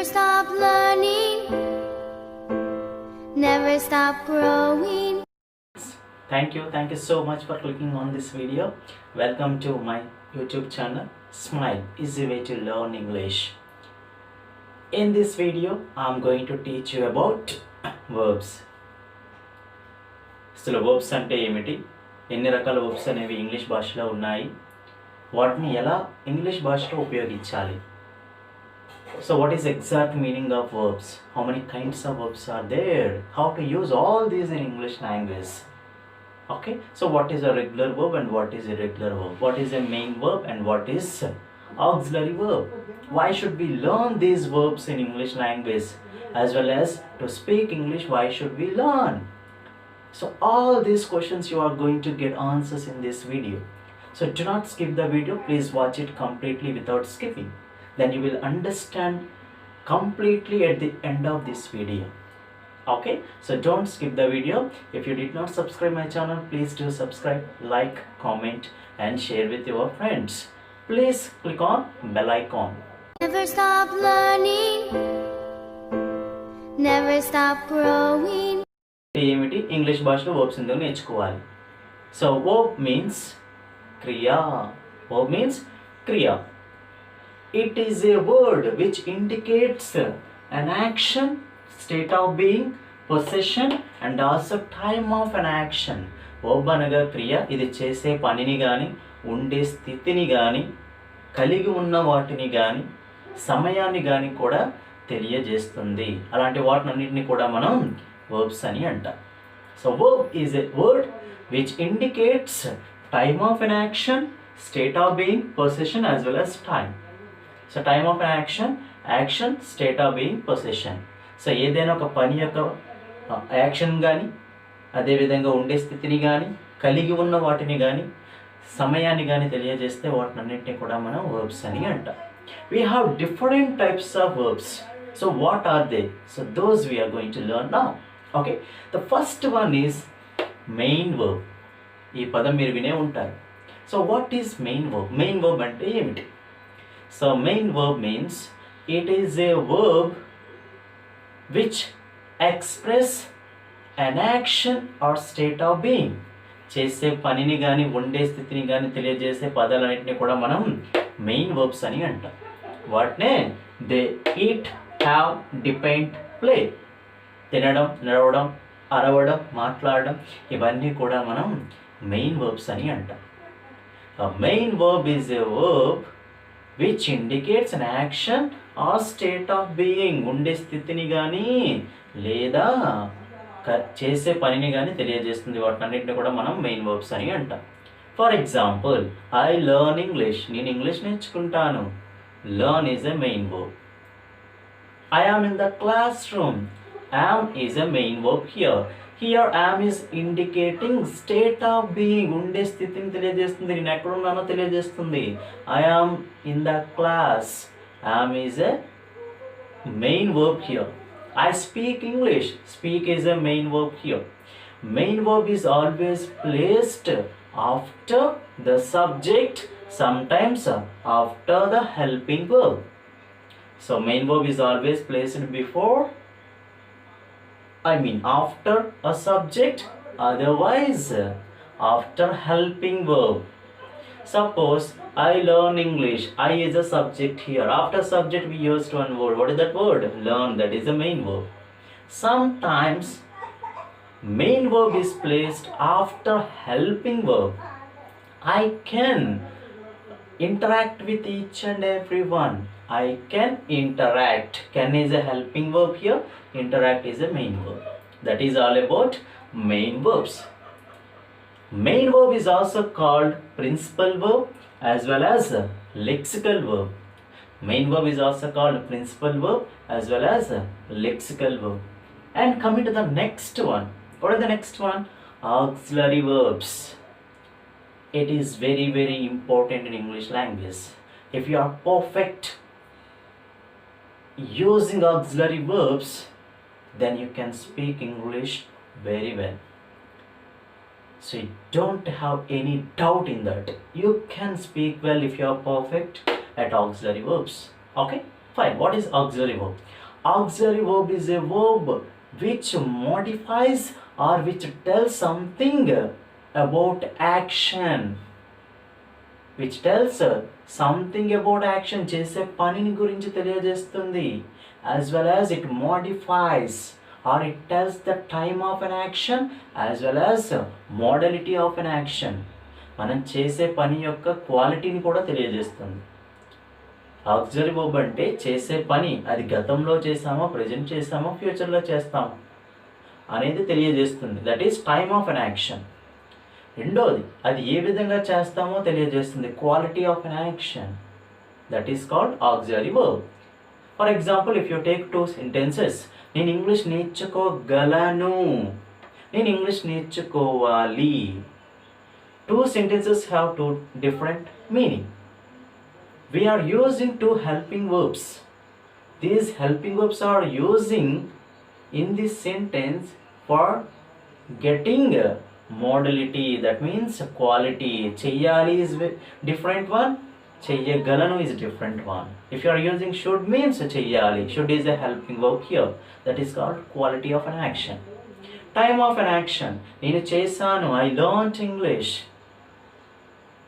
Never stop learning, never stop growing. Thank you so much for clicking on this video. Welcome to my YouTube channel. Smile, easy way to learn English. In this video, I'm going to teach you about verbs. అసలు verbs అంటే ఏమిటి, ఎన్ని రకాల verbs అనేవి English భాషలో ఉన్నాయి, వాటిని ఎలా ఇంగ్లీష్ భాషలో ఉపయోగించాలి. So what is exact meaning of verbs? How many kinds of verbs are there? How to use all these in English language? Okay, so what is a regular verb and what is irregular verb? What is a main verb and what is auxiliary verb? Why should we learn these verbs in English language? As well as to speak English, why should we learn? So all these questions you are going to get answers in this video. So do not skip the video, please watch it completely without skipping. Then you will understand completely at the end of this video. Okay, so don't skip the video. If you did not subscribe my channel, please do subscribe, like, comment and share with your friends. Please click on bell icon. Never stop learning, never stop growing. ఏమిటి English భాషలో verbs ఎందుకు నేర్చుకోవాలి. So verb means క్రియా. Verb means క్రియా. It is a word which indicates an action, state of being, possession and also time of an action. Verb అనగా క్రియ. ఇది చేసే పనిని కానీ, ఉండే స్థితిని కానీ, కలిగి ఉన్న వాటిని కానీ, సమయాన్ని కానీ కూడా తెలియజేస్తుంది. అలాంటి వాటినన్నింటినీ కూడా మనం వర్బ్స్ అని అంటాం. So verb is a word which indicates time of an action, state of being, possession as well as time. So time of an action, state of being, possession. So ఏదైనా ఒక పని యొక్క యాక్షన్ కానీ, అదేవిధంగా ఉండే స్థితిని కానీ, కలిగి ఉన్న వాటిని కానీ, సమయాన్ని కానీ తెలియజేస్తే వాటినన్నింటినీ కూడా మనం వర్బ్స్ అని అంటాం. We have different types of verbs. So what are they? So those we are going to learn now. Okay, the first one is main verb. ఈ పదం మీరు వినే ఉంటారు. So what is main verb? Main verb అంటే ఏమిటి? So main verb means it is a verb which express an action or state of being. చేసే పనిని కానీ, ఉండే స్థితిని కానీ తెలియజేసే పదాలన్నింటినీ కూడా మనం మెయిన్ వర్బ్స్ అని అంటాం. వాటినే they eat, have, depend, play. తినడం, నడవడం, అరవడం, మాట్లాడడం, ఇవన్నీ కూడా మనం మెయిన్ వర్బ్స్ అని అంటాం. Main verb is a verb which indicates an action or state of being. ఉండే స్థితిని కానీ లేదా చేసే పనిని కానీ తెలియజేస్తుంది. వాటినన్నింటినీ కూడా మనం మెయిన్ వర్బ్స్ అని అంటాం. For example, I learn English. నేను ఇంగ్లీష్ నేర్చుకుంటాను. Learn is a main verb. I am in the classroom. Am is a main verb here. Here am is indicating state of being. ఉండే స్థితిని తెలియజేస్తుంది. నేను ఎక్కడ ఉన్నానో తెలియజేస్తుంది. I am in the class. Am is a main verb here. I speak English. Speak is a main verb here. Main verb is always placed after the subject, sometimes after the helping verb. So main verb is always placed before, after a subject, otherwise after helping verb. Suppose I learn English. I is a subject here. After subject we used one word. What is that word? Learn. That is a main verb. Sometimes main verb is placed after helping verb. I can interact with each and everyone. I can interact. Can is a helping verb here. Interact is a main verb. That is all about main verbs. Main verb is also called principal verb as well as lexical verb. Main verb is also called principal verb as well as lexical verb. And coming to the next one. What are the next one? Auxiliary verbs. It is very, very important in English language. If you are perfect using auxiliary verbs, then you can speak English very well. So you don't have any doubt in that. You can speak well if you are perfect at auxiliary verbs. Okay, Fine. What is auxiliary verb? Auxiliary verb is a verb which modifies or which tells something about action. Which tells something about action. చేసే పనిని గురించి తెలియజేస్తుంది. As well as it modifies or it tells the time of an action as well as modality of an action. మనం చేసే పని యొక్క క్వాలిటీని కూడా తెలియజేస్తుంది. ఆక్సిలరీ వర్బ్ అంటే చేసే పని అది గతంలో చేసామో ప్రజెంట్ చేసామో ఫ్యూచర్లో చేస్తామో అనేది తెలియజేస్తుంది. That is time of an action. రెండోది అది ఏ విధంగా చేస్తామో తెలియజేస్తుంది. Quality of an action. That is called auxiliary verb. For example if you take 2 sentences, నేను ఇంగ్లీష్ నేర్చుకోగలను, నేను ఇంగ్లీష్ నేర్చుకోవాలి. 2 sentences have 2 different meaning. We are using 2 helping verbs. These helping verbs are using in this sentence for getting modality, that means quality. Cheyyali is different one, cheyyagalanu is different one. If you are using should means cheyyali, should is a helping verb here, that is called quality of an action. Time of an action, నేను చేశాను, I learnt English,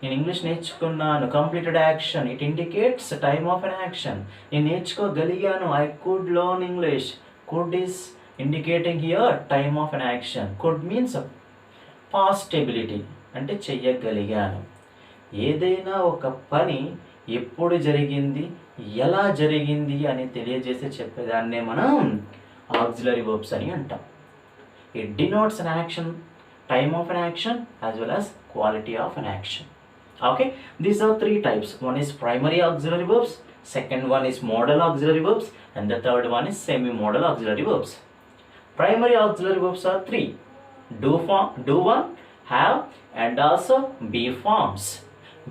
నేను English నేర్చుకున్నాను. Completed action, it indicates time of an action. నేను నేర్చుకోగలిగాను, I could learn English. Could is indicating here time of an action. Could means past ability, అంటే చెయ్యగలిగాను. ఏదైనా ఒక పని ఎప్పుడు జరిగింది, ఎలా జరిగింది అని తెలియజేసి చెప్పేదాన్నే మనం ఆక్సిలరీ వర్బ్స్ అని అంటాం. It denotes an action, time of an action as well as quality of an action. Okay, these are 3 types. One is primary auxiliary verbs, second one is modal auxiliary verbs, and the third one is semi-modal auxiliary verbs. Primary auxiliary verbs are 3: do form, do one, have, and also be forms.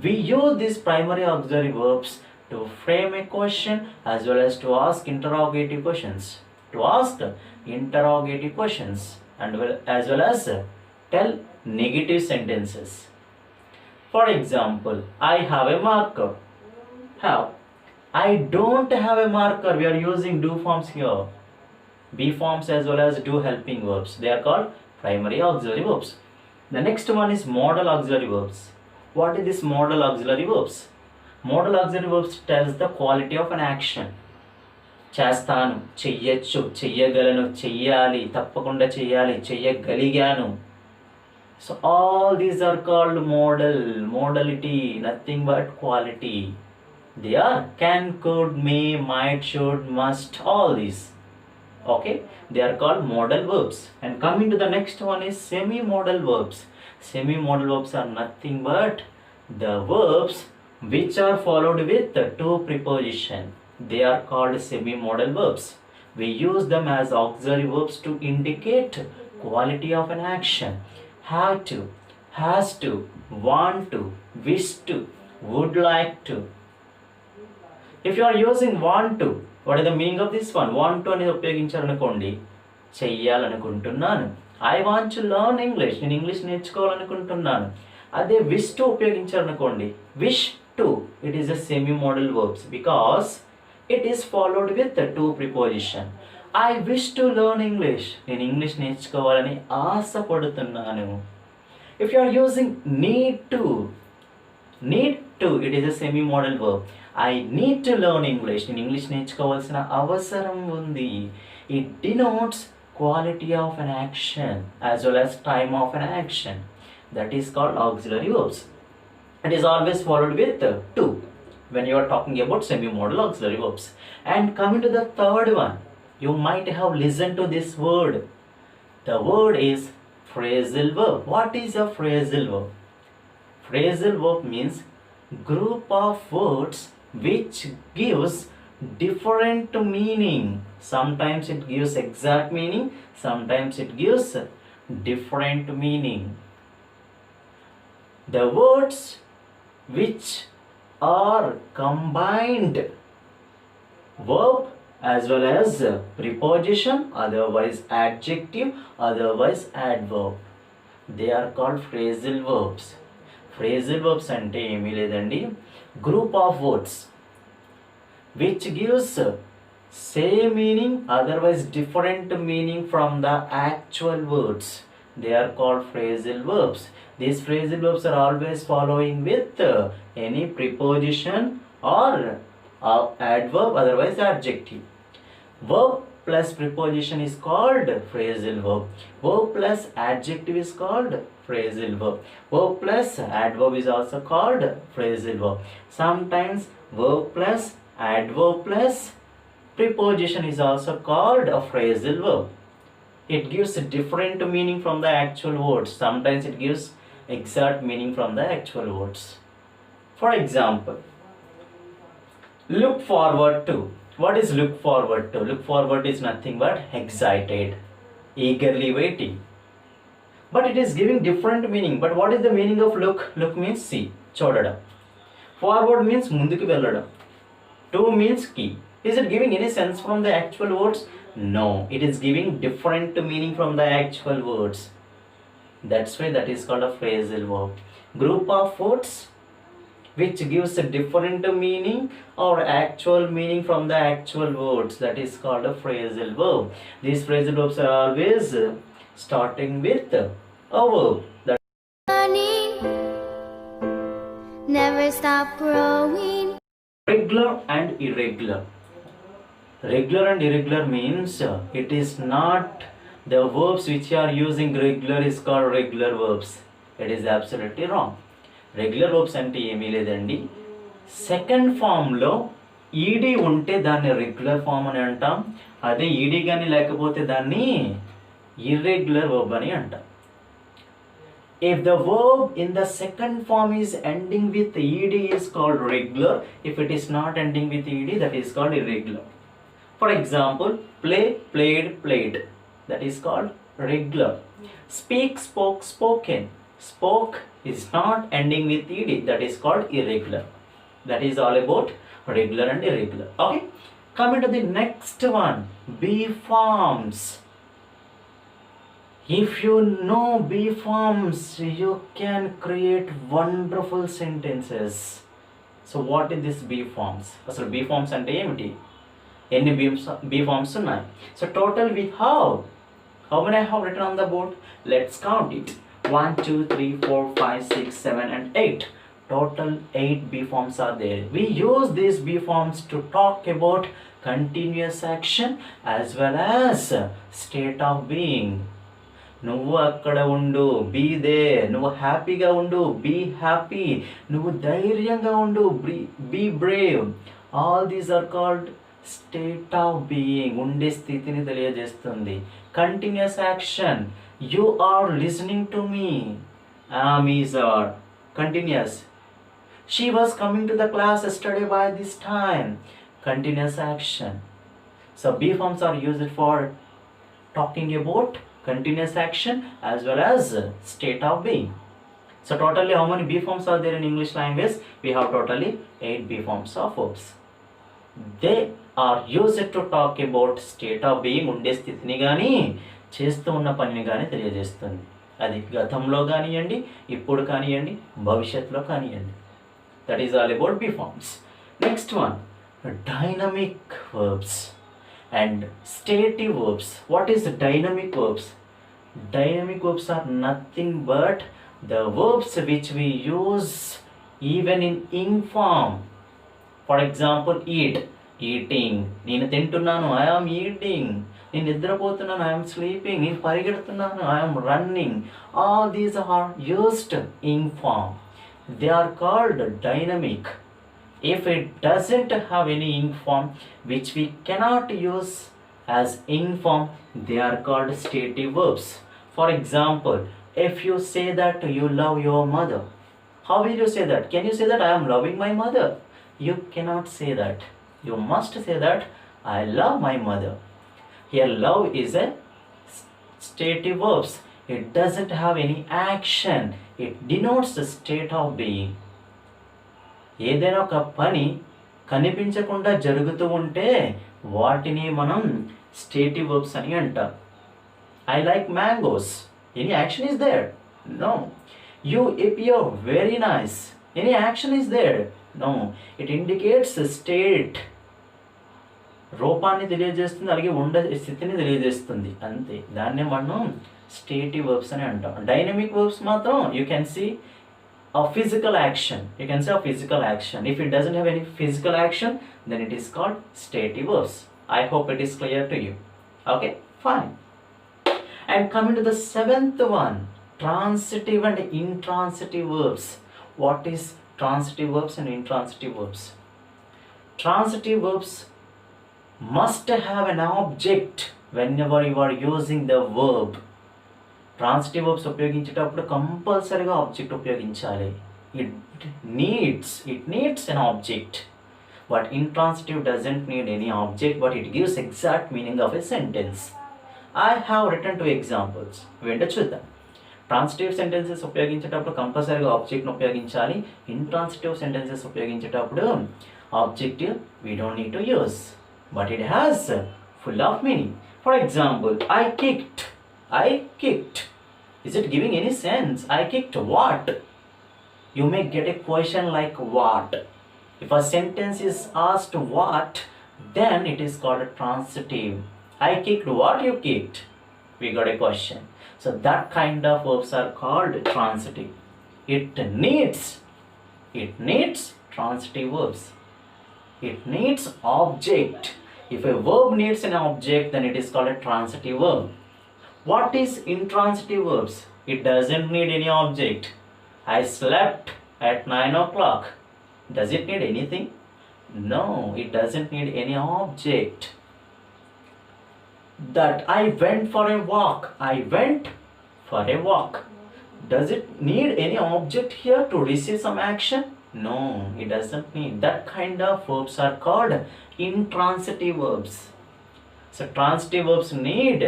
We use these primary auxiliary verbs to frame a question as well as to ask interrogative questions. To ask interrogative questions and as well as tell negative sentences. For example, I have a marker. Have. I don't have a marker. We are using do forms here. Be forms as well as do helping verbs. They are called primary auxiliary verbs. The next one is modal auxiliary verbs. What is this modal auxiliary verbs? Modal auxiliary verbs tells the quality of an action. చేస్తాను, చెయ్యొచ్చు, చెయ్యగలను, చెయ్యాలి, తప్పకుండా చెయ్యాలి, చెయ్యగలిగాను. So all these are called modal, modality, nothing but quality. They are can, could, may, might, should, must, all these. Okay, they are called modal verbs. And coming to the next one is semi-modal verbs. Semi-modal verbs are nothing but the verbs which are followed with 2 preposition. They are called semi-modal verbs. We use them as auxiliary verbs to indicate quality of an action. Have to, has to, want to, wish to, would like to. If you are using want to, what is the meaning of this one? Want to అనేది ఉపయోగించాలనుకోండి, చెయ్యాలనుకుంటున్నాను. I want to learn English, నేను English నేర్చుకోవాలనుకుంటున్నాను. అదే wish to ఉపయోగించాలనుకోండి, wish to, it is a semi-modal verbs because it is followed with the 2 preposition. I wish to learn English, నేను English నేర్చుకోవాలని ఆశపడుతున్నాను. If you are using need to, it is a semi-modal verb. I need to learn English, నేను English నేర్చుకోవాల్సిన అవసరం ఉంది. It denotes quality of an action as well as time of an action. That is called auxiliary verbs. It is always followed with 2 when you are talking about semi-modal auxiliary verbs. And coming to the third one, you might have listened to this word. The word is phrasal verb. What is a phrasal verb? Phrasal verb means group of words which gives different meaning. Sometimes it gives exact meaning, sometimes it gives different meaning. The words which are combined verb as well as preposition, otherwise adjective, otherwise adverb, they are called phrasal verbs. Phrasal verbs ante emi ledandi, group of words which gives same meaning otherwise different meaning from the actual words. They are called phrasal verbs. These phrasal verbs are always following with any preposition or adverb, otherwise adjective. Verb plus preposition is called phrasal verb. Verb plus adjective is called phrasal verb. Verb plus adverb is also called phrasal verb. Sometimes verb plus adverb plus preposition is also called a phrasal verb. It gives a different meaning from the actual words. Sometimes it gives exact meaning from the actual words. For example, look forward to. What is look forward to? Look forward is nothing but excited, eagerly waiting. But it is giving different meaning. But what is the meaning of look? Look means see, chodadam. Forward means munduku velladam. To means key. Is it giving any sense from the actual words? No, it is giving different meaning from the actual words. That's why that is called a phrasal verb. Group of words which gives a different meaning or actual meaning from the actual words, that is called a phrasal verb. These phrasal verbs are always starting with a verb. Learning, never stop growing. Regular and irregular. Regular and irregular means it is not the verbs which are using regular is called regular verbs. It is absolutely wrong. Regular verbs అంటే ఏమీ లేదండి, second ఫామ్లో ED ఉంటే దాన్ని regular form అని అంటాం. అదే ED కానీ లేకపోతే దాన్ని ఇర్రెగ్యులర్ వర్బ్ అని అంటాం. If the verb in the second form is ending with ed is called regular. If it is not ending with ed, that is called irregular. For example, play, played, played. That is called regular. Speak, spoke, spoken. Spoke is not ending with ed. That is called irregular. That is all about regular and irregular. Okay. Coming to the next one, be forms. If you know be forms, you can create wonderful sentences. So what is this be forms? అసలు be forms అంటే ఏమిటి? ఎన్ని be forms ఉన్నాయి? So total we have. How many I have written on the board? Let's count it. 1, 2, 3, 4, 5, 6, 7 and 8. Total 8 be forms are there. We use these be forms to talk about continuous action as well as state of being. నువ్వు అక్కడ ఉండు, be there. నువ్వు హ్యాపీగా ఉండు, be happy. నువ్వు ధైర్యంగా ఉండు, be brave. All these are called state of being. ఉండే స్థితిని తెలియజేస్తుంది. Continuous action, you are listening to me. Am is are continuous. She was coming to the class yesterday by this time. Continuous action. So be forms are used for talking about continuous action as well as state of being. So totally how many be forms are there in English language? We have totally 8 be forms of verbs. They are used to talk about state of being. ఉండే స్థితిని కానీ చేస్తూ ఉన్న పనిని కానీ తెలియజేస్తుంది. అది గతంలో కానివ్వండి, ఇప్పుడు కానివ్వండి, భవిష్యత్తులో కానివ్వండి. That is all about be forms. Next one, dynamic verbs and stative verbs. What is dynamic verbs? Dynamic verbs are nothing but the verbs which we use even in ing form. For example, eat, eating. నేను తింటున్నాను, I am eating. నేను నిద్రపోతున్నాను, I am sleeping. నేను పరిగెడుతున్నాను, I am running. All these are used in form. They are called dynamic. If it doesn't have any ing form which we cannot use as ing form, they are called stative verbs. For example, if you say that you love your mother, how will you say that? Can you say that I am loving my mother? You cannot say that. You must say that I love my mother. Here love is a stative verbs. It doesn't have any action. It denotes the state of being. ఏదైనా ఒక పని కనిపించకుండా జరుగుతూ ఉంటే వాటిని మనం స్టేటివ్ verbs అని అంటాం. I like mangoes. Any action is there? No. You appear very nice. Any action is there? No. It indicates state రూపాన్ని తెలియజేస్తుంది, అలాగే ఉండే స్థితిని తెలియజేస్తుంది అంతే. దాన్నే మనం స్టేటివ్ వర్బ్స్ అని అంటాం. డైనమిక్ వర్బ్స్ మాత్రం you can see a physical action. You can say a physical action. If it doesn't have any physical action, then it is called stative verbs. I hope it is clear to you. Okay, fine. And coming to the seventh one, transitive and intransitive verbs. What is transitive verbs and intransitive verbs? Transitive verbs must have an object whenever you are using the verb. Transitive verbs ఉపయోగించేటప్పుడు కంపల్సరీగా object ఉపయోగించాలి. It needs an object. But intransitive doesn't need any object, but it gives exact meaning of a sentence. I have return 2 examples. ఏంటో చూద్దాం. Transitive sentences ఉపయోగించేటప్పుడు కంపల్సరీగా ఆబ్జెక్ట్ని ఉపయోగించాలి. Intransitive sentences ఉపయోగించేటప్పుడు object we don't need to use, but it has full of meaning. For example, I kicked. Is it giving any sense? I kicked what? You may get a question like what. If a sentence is asked what, then it is called a transitive. I kicked what? You kicked. We got a question. So that kind of verbs are called transitive. It needs transitive verbs. It needs object. If a verb needs an object, then it is called a transitive verb. What is intransitive verbs? It doesn't need any object. I slept at 9 o'clock. Does it need anything? No, it doesn't need any object. That I went for a walk. Does it need any object here to receive some action? No, it doesn't need. That kind of verbs are called intransitive verbs. So transitive verbs need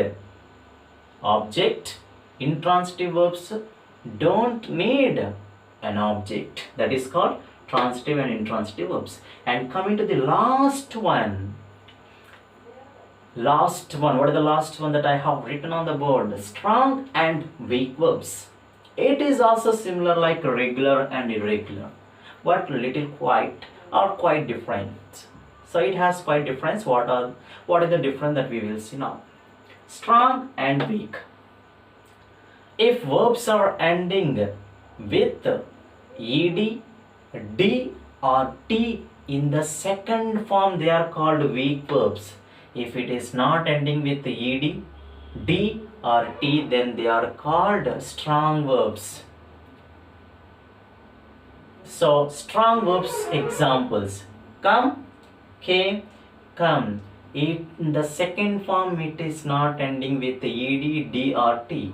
object. Intransitive verbs don't need an object. That is called transitive and intransitive verbs. And coming to the last one, what is the last one that I have written on the board? Strong and weak verbs. It is also similar like regular and irregular, but little quite different. So it has quite difference. What is the difference that we will see now? Strong and weak. If verbs are ending with ed, d or t in the second form, they are called weak verbs. If it is not ending with ed, d or t, then they are called strong verbs. So strong verbs examples: come, came, come. In the second form, it is not ending with ed, d or t.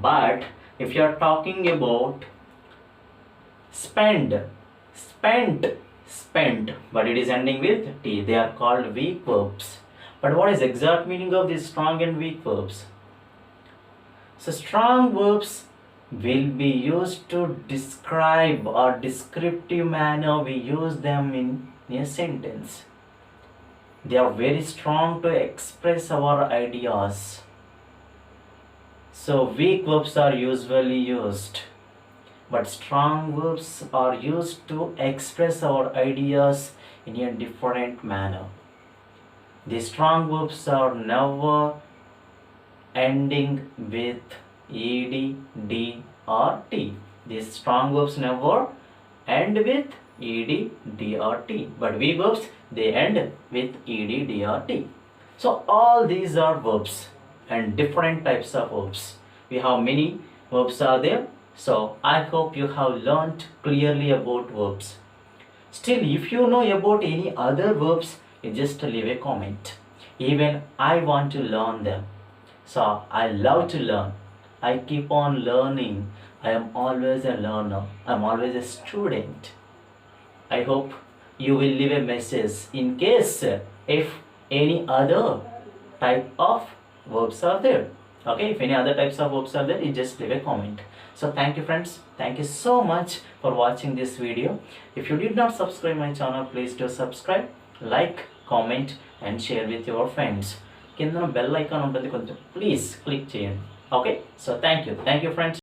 But if you are talking about spent, but it is ending with t, they are called weak verbs. But what is exact meaning of these strong and weak verbs? So strong verbs will be used to describe or descriptive manner. We use them in a sentence. They are very strong to express our ideas. So weak verbs are usually used, but strong verbs are used to express our ideas in a different manner. The strong verbs are never ending with ed, d or t. These strong verbs never end with ed, d or t, but weak verbs, they end with ed, d or t. So all these are verbs and different types of verbs. We have many verbs are there. So I hope you have learnt clearly about verbs. Still, if you know about any other verbs, you just leave a comment. Even I want to learn them. So I love to learn. I keep on learning. I am always a learner. I am always a student. I hope you will leave a message in case if any other type of verbs are there. Okay, if any other types of verbs are there, you just leave a comment. So thank you friends, thank you so much for watching this video. If you did not subscribe my channel, please do subscribe, like, comment and share with your friends. కింద bell icon ఉంటుంది, కొంచెం please click చేయండి. Okay, so thank you friends.